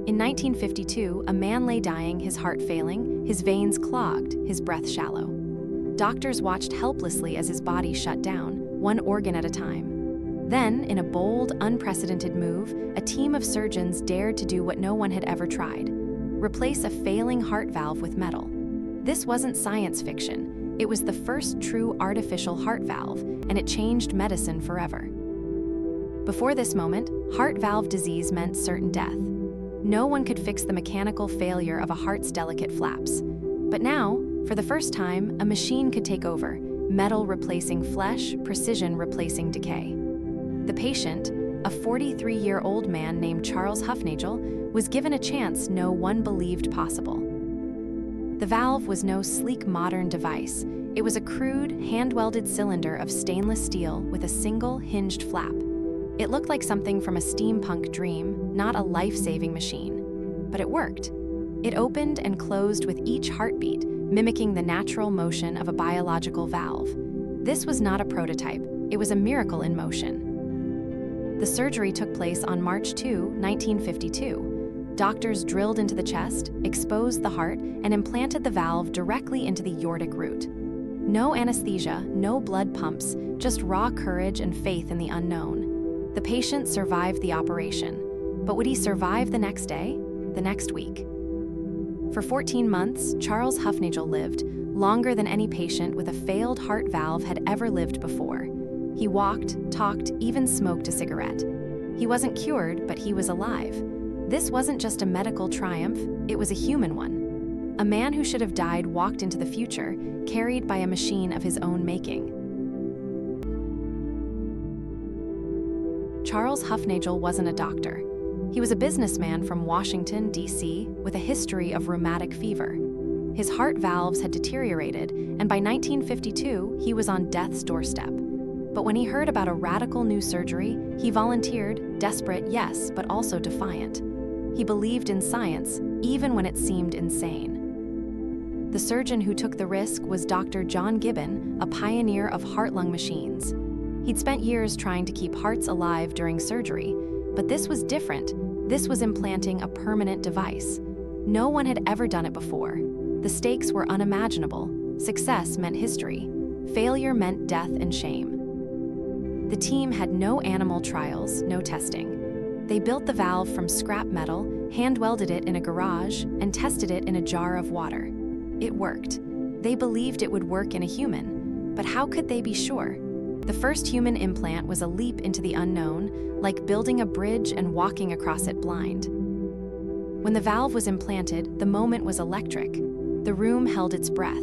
In 1952, a man lay dying, his heart failing, his veins clogged, his breath shallow. Doctors watched helplessly as his body shut down, one organ at a time. Then, in a bold, unprecedented move, a team of surgeons dared to do what no one had ever tried: replace a failing heart valve with metal. This wasn't science fiction. It was the first true artificial heart valve, and it changed medicine forever. Before this moment, heart valve disease meant certain death. No one could fix the mechanical failure of a heart's delicate flaps. But now, for the first time, a machine could take over, metal replacing flesh, precision replacing decay. The patient, a 43-year-old man named Charles Hufnagel, was given a chance no one believed possible. The valve was no sleek modern device. It was a crude, hand-welded cylinder of stainless steel with a single hinged flap. It looked like something from a steampunk dream, not a life-saving machine. But it worked. It opened and closed with each heartbeat, mimicking the natural motion of a biological valve. This was not a prototype. It was a miracle in motion. The surgery took place on March 2, 1952. Doctors drilled into the chest, exposed the heart, and implanted the valve directly into the aortic root. No anesthesia, no blood pumps, just raw courage and faith in the unknown. The patient survived the operation. But would he survive the next day? The next week? For 14 months, Charles Hufnagel lived, longer than any patient with a failed heart valve had ever lived before. He walked, talked, even smoked a cigarette. He wasn't cured, but he was alive. This wasn't just a medical triumph, it was a human one. A man who should have died walked into the future, carried by a machine of his own making. Charles Hufnagel wasn't a doctor. He was a businessman from Washington, D.C., with a history of rheumatic fever. His heart valves had deteriorated, and by 1952, he was on death's doorstep. But when he heard about a radical new surgery, he volunteered, desperate, yes, but also defiant. He believed in science, even when it seemed insane. The surgeon who took the risk was Dr. John Gibbon, a pioneer of heart-lung machines. He'd spent years trying to keep hearts alive during surgery, but this was different. This was implanting a permanent device. No one had ever done it before. The stakes were unimaginable. Success meant history. Failure meant death and shame. The team had no animal trials, no testing. They built the valve from scrap metal, hand-welded it in a garage, and tested it in a jar of water. It worked. They believed it would work in a human. But how could they be sure? The first human implant was a leap into the unknown, like building a bridge and walking across it blind. When the valve was implanted, the moment was electric. The room held its breath.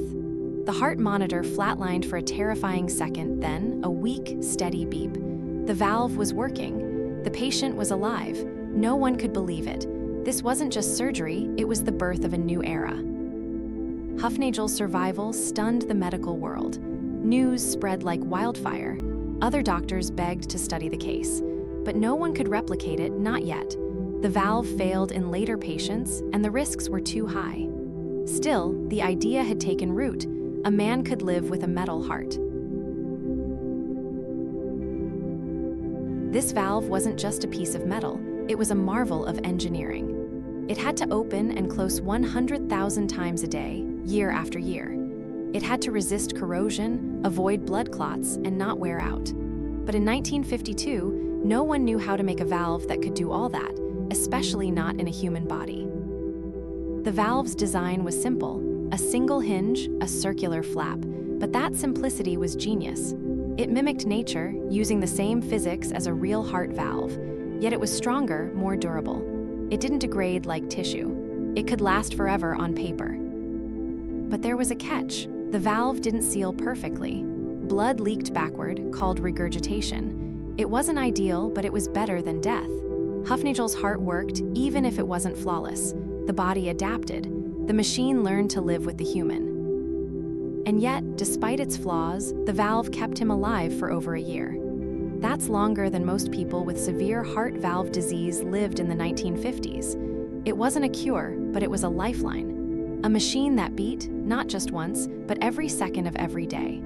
The heart monitor flatlined for a terrifying second, then a weak, steady beep. The valve was working. The patient was alive. No one could believe it. This wasn't just surgery, it was the birth of a new era. Hufnagel's survival stunned the medical world. News spread like wildfire. Other doctors begged to study the case. But no one could replicate it, not yet. The valve failed in later patients, and the risks were too high. Still, the idea had taken root. A man could live with a metal heart. This valve wasn't just a piece of metal, it was a marvel of engineering. It had to open and close 100,000 times a day, year after year. It had to resist corrosion, avoid blood clots, and not wear out. But in 1952, no one knew how to make a valve that could do all that, especially not in a human body. The valve's design was simple: a single hinge, a circular flap, but that simplicity was genius. It mimicked nature, using the same physics as a real heart valve, yet it was stronger, more durable. It didn't degrade like tissue. It could last forever on paper. But there was a catch. The valve didn't seal perfectly. Blood leaked backward, called regurgitation. It wasn't ideal, but it was better than death. Hufnagel's heart worked, even if it wasn't flawless. The body adapted. The machine learned to live with the human. And yet, despite its flaws, the valve kept him alive for over a year. That's longer than most people with severe heart valve disease lived in the 1950s. It wasn't a cure, but it was a lifeline. A machine that beat, not just once, but every second of every day.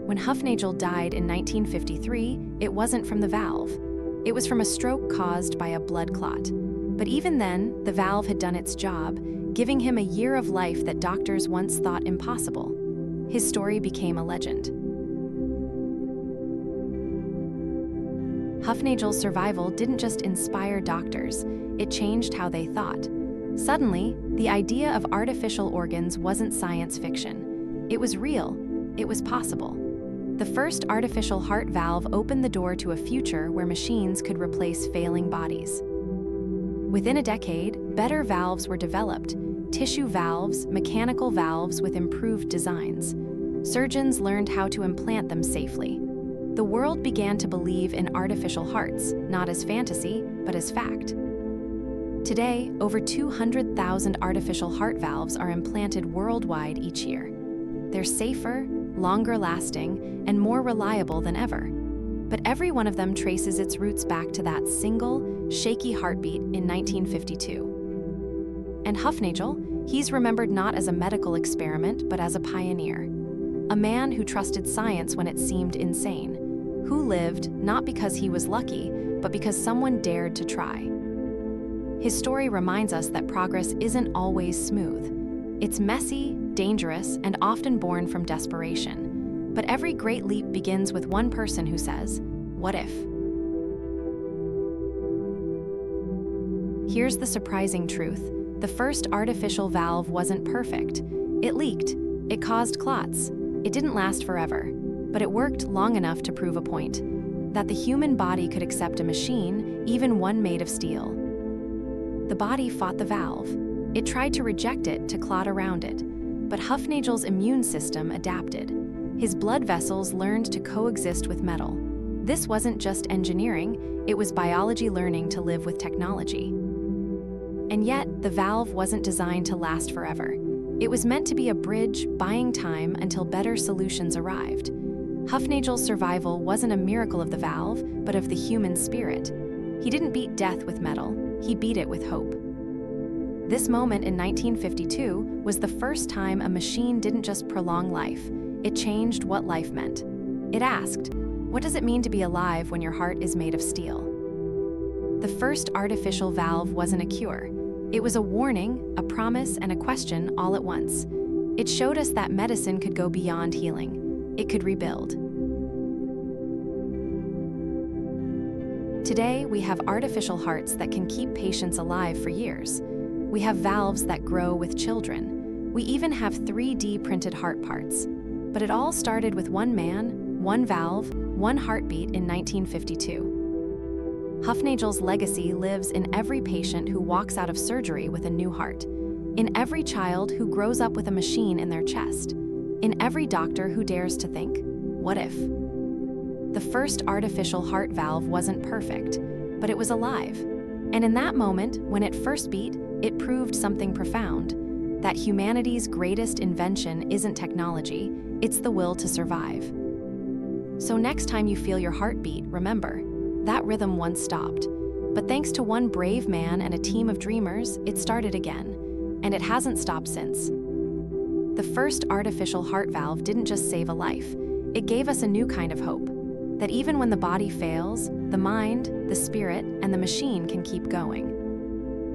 When Hufnagel died in 1953, it wasn't from the valve. It was from a stroke caused by a blood clot. But even then, the valve had done its job, giving him a year of life that doctors once thought impossible. His story became a legend. Hufnagel's survival didn't just inspire doctors, it changed how they thought. Suddenly, the idea of artificial organs wasn't science fiction. It was real. It was possible. The first artificial heart valve opened the door to a future where machines could replace failing bodies. Within a decade, better valves were developed: tissue valves, mechanical valves with improved designs. Surgeons learned how to implant them safely. The world began to believe in artificial hearts, not as fantasy, but as fact. Today, over 200,000 artificial heart valves are implanted worldwide each year. They're safer, longer lasting, and more reliable than ever. But every one of them traces its roots back to that single, shaky heartbeat in 1952. And Hufnagel, he's remembered not as a medical experiment, but as a pioneer. A man who trusted science when it seemed insane, who lived not because he was lucky, but because someone dared to try. His story reminds us that progress isn't always smooth. It's messy, dangerous, and often born from desperation. But every great leap begins with one person who says, "What if?" Here's the surprising truth. The first artificial valve wasn't perfect. It leaked. It caused clots. It didn't last forever, but it worked long enough to prove a point: that the human body could accept a machine, even one made of steel. The body fought the valve. It tried to reject it, to clot around it. But Hufnagel's immune system adapted. His blood vessels learned to coexist with metal. This wasn't just engineering, it was biology learning to live with technology. And yet, the valve wasn't designed to last forever. It was meant to be a bridge, buying time until better solutions arrived. Hufnagel's survival wasn't a miracle of the valve, but of the human spirit. He didn't beat death with metal, he beat it with hope. This moment in 1952 was the first time a machine didn't just prolong life, it changed what life meant. It asked, what does it mean to be alive when your heart is made of steel? The first artificial valve wasn't a cure. It was a warning, a promise, and a question all at once. It showed us that medicine could go beyond healing. It could rebuild. Today, we have artificial hearts that can keep patients alive for years. We have valves that grow with children. We even have 3D printed heart parts. But it all started with one man, one valve, one heartbeat in 1952. Hufnagel's legacy lives in every patient who walks out of surgery with a new heart, in every child who grows up with a machine in their chest, in every doctor who dares to think, what if? The first artificial heart valve wasn't perfect, but it was alive. And in that moment, when it first beat, it proved something profound, that humanity's greatest invention isn't technology, it's the will to survive. So next time you feel your heartbeat, remember, that rhythm once stopped. But thanks to one brave man and a team of dreamers, it started again, and it hasn't stopped since. The first artificial heart valve didn't just save a life, it gave us a new kind of hope, that even when the body fails, the mind, the spirit, and the machine can keep going.